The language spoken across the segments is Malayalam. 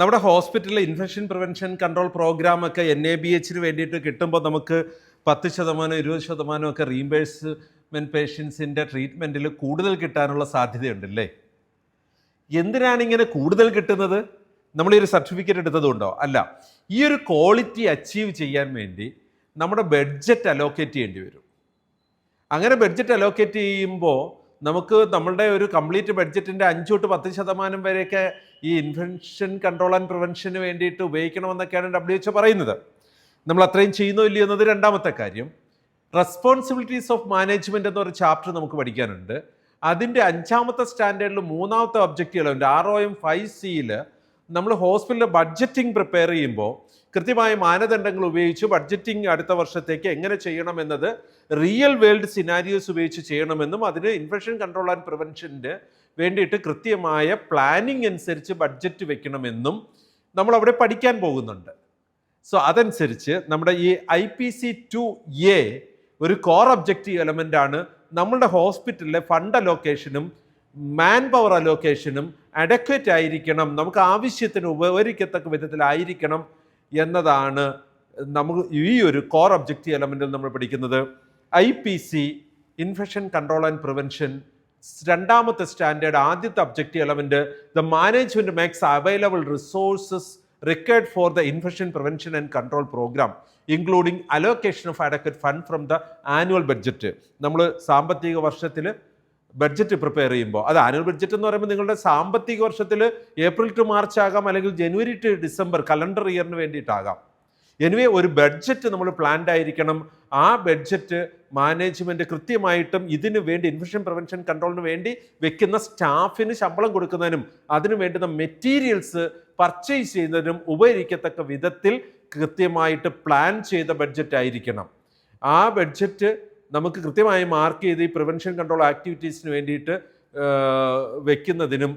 നമ്മുടെ ഹോസ്പിറ്റലിലെ ഇൻഫെക്ഷൻ പ്രിവെൻഷൻ കൺട്രോൾ പ്രോഗ്രാമൊക്കെ NABHന് വേണ്ടിയിട്ട് കിട്ടുമ്പോൾ നമുക്ക് 10%, 20% ഒക്കെ റീംബേഴ്സ്മെൻറ്റ് പേഷ്യൻസിൻ്റെ ട്രീറ്റ്മെൻറ്റിൽ കൂടുതൽ കിട്ടാനുള്ള സാധ്യതയുണ്ടല്ലേ? എന്തിനാണ് ഇങ്ങനെ കൂടുതൽ കിട്ടുന്നത്? നമ്മൾ ഈ ഒരു സർട്ടിഫിക്കറ്റ് എടുത്തതുകൊണ്ടോ? അല്ല, ഈ ഒരു ക്വാളിറ്റി അച്ചീവ് ചെയ്യാൻ വേണ്ടി നമ്മുടെ ബഡ്ജറ്റ് അലോക്കേറ്റ് ചെയ്യേണ്ടി വരും. അങ്ങനെ ബഡ്ജറ്റ് അലോക്കേറ്റ് ചെയ്യുമ്പോൾ നമുക്ക് നമ്മളുടെ ഒരു കംപ്ലീറ്റ് ബഡ്ജറ്റിൻ്റെ 5 തൊട്ട് 10% വരെയൊക്കെ ഈ ഇൻഫെക്ഷൻ കൺട്രോൾ ആൻഡ് പ്രിവെൻഷന് വേണ്ടിയിട്ട് ഉപയോഗിക്കണമെന്നൊക്കെയാണ് WHO പറയുന്നത്. നമ്മൾ അത്രയും ചെയ്യുന്നോ ഇല്ലയോ എന്നത് രണ്ടാമത്തെ കാര്യം. റെസ്പോൺസിബിലിറ്റീസ് ഓഫ് മാനേജ്മെൻറ്റ് എന്നൊരു ചാപ്റ്റർ നമുക്ക് പഠിക്കാനുണ്ട്. അതിൻ്റെ 5ാമത്തെ സ്റ്റാൻഡേർഡിൽ 3ാമത്തെ ഒബ്ജക്റ്റീവുകളുണ്ട്. ROM 5Cയിൽ നമ്മൾ ഹോസ്പിറ്റലിൽ ബഡ്ജറ്റിംഗ് പ്രിപ്പയർ ചെയ്യുമ്പോൾ കൃത്യമായ മാനദണ്ഡങ്ങൾ ഉപയോഗിച്ച് ബഡ്ജറ്റിംഗ് അടുത്ത വർഷത്തേക്ക് എങ്ങനെ ചെയ്യണമെന്നത് റിയൽ വേൾഡ് സിനാരിയോസ് ഉപയോഗിച്ച് ചെയ്യണമെന്നും അതിന് ഇൻഫെക്ഷൻ കൺട്രോൾ ആൻഡ് പ്രിവെൻഷൻ്റെ വേണ്ടിയിട്ട് കൃത്യമായ പ്ലാനിങ് അനുസരിച്ച് ബഡ്ജറ്റ് വെക്കണമെന്നും നമ്മൾ അവിടെ പഠിക്കാൻ പോകുന്നുണ്ട്. സോ അതനുസരിച്ച് നമ്മുടെ ഈ IPC2A ഒരു കോർ ഒബ്ജക്റ്റീവ് എലമെൻ്റ് ആണ്. നമ്മളുടെ ഹോസ്പിറ്റലിലെ ഫണ്ട് അലോക്കേഷനും മാൻ പവർ അലോക്കേഷനും അഡക്വേറ്റ് ആയിരിക്കണം, നമുക്ക് ആവശ്യത്തിന് ഉപകരിക്കത്തക്ക വിധത്തിലായിരിക്കണം എന്നതാണ് നമുക്ക് ഈ ഒരു കോർ ഒബ്ജക്റ്റീവ് എലമെൻറ്റിൽ നമ്മൾ പഠിക്കുന്നത്. IPC infection control and prevention 2ാമത്തെ സ്റ്റാൻഡേർഡ് ആദ്യത്തെ objective element the management makes available resources required for the infection prevention and control program including allocation of adequate fund from the annual budget. നമ്മൾ സാമ്പത്തിക വർഷത്തിൽ ബഡ്ജറ്റ് പ്രിപ്പയർ ചെയ്യുമ്പോൾ അത് ആനുവൽ ബഡ്ജറ്റ് എന്ന് പറയുമ്പോൾ നിങ്ങളുടെ സാമ്പത്തിക വർഷത്തിൽ ഏപ്രിൽ ടു മാർച്ച് ആകാം, അല്ലെങ്കിൽ ജനുവരി ടു ഡിസംബർ കലണ്ടർ ഇയറിന് വേണ്ടിയിട്ടാകാം. എനിവേ ഒരു ബഡ്ജറ്റ് നമ്മൾ പ്ലാൻഡ് ആയിരിക്കണം. ആ ബഡ്ജറ്റ് മാനേജ്മെൻറ്റ് കൃത്യമായിട്ടും ഇതിനു വേണ്ടി ഇൻഫെക്ഷൻ പ്രിവെൻഷൻ കൺട്രോളിന് വേണ്ടി വെക്കുന്ന സ്റ്റാഫിന് ശമ്പളം കൊടുക്കുന്നതിനും അതിനു വേണ്ടുന്ന മെറ്റീരിയൽസ് പർച്ചേസ് ചെയ്യുന്നതിനും ഉപകരിക്കത്തക്ക വിധത്തിൽ കൃത്യമായിട്ട് പ്ലാൻ ചെയ്ത ബഡ്ജറ്റ് ആയിരിക്കണം. ആ ബഡ്ജറ്റ് നമുക്ക് കൃത്യമായി മാർക്ക് ചെയ്ത് ഈ പ്രിവെൻഷൻ കൺട്രോൾ ആക്ടിവിറ്റീസിന് വേണ്ടിയിട്ട് വെക്കുന്നതിനും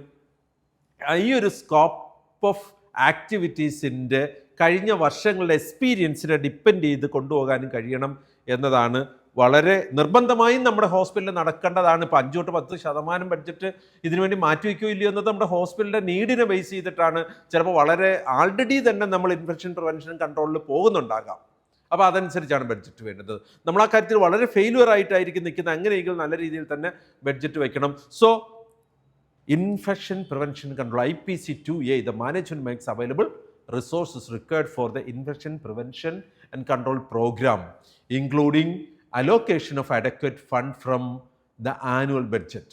ഈ ഒരു സ്കോപ്പ് ഓഫ് ആക്ടിവിറ്റീസിൻ്റെ കഴിഞ്ഞ വർഷങ്ങളുടെ എക്സ്പീരിയൻസിനെ ഡിപ്പെൻഡ് ചെയ്ത് കൊണ്ടുപോകാനും കഴിയണം എന്നതാണ് വളരെ നിർബന്ധമായും നമ്മുടെ ഹോസ്പിറ്റലിൽ നടക്കേണ്ടതാണ്. ഇപ്പോൾ 5 തൊട്ട് 10% ബഡ്ജറ്റ് ഇതിനുവേണ്ടി മാറ്റിവെക്കുകയോ ഇല്ലയോ എന്നത് നമ്മുടെ ഹോസ്പിറ്റലിൻ്റെ നീഡിനെ ബേസ് ചെയ്തിട്ടാണ്. ചിലപ്പോൾ വളരെ ആൾറെഡി തന്നെ നമ്മൾ ഇൻഫെക്ഷൻ പ്രിവെൻഷൻ കൺട്രോളിൽ പോകുന്നുണ്ടാകാം. അപ്പോൾ അതനുസരിച്ചാണ് ബഡ്ജറ്റ് വേണ്ടത്. നമ്മൾ ആ കാര്യത്തിൽ വളരെ ഫെയിലുവർ ആയിട്ടായിരിക്കും നിൽക്കുന്നത്. അങ്ങനെയെങ്കിൽ നല്ല രീതിയിൽ തന്നെ ബഡ്ജറ്റ് വയ്ക്കണം. So infection prevention control IPC2A the management makes available resources required for the infection prevention and control program including allocation of adequate fund from the annual budget.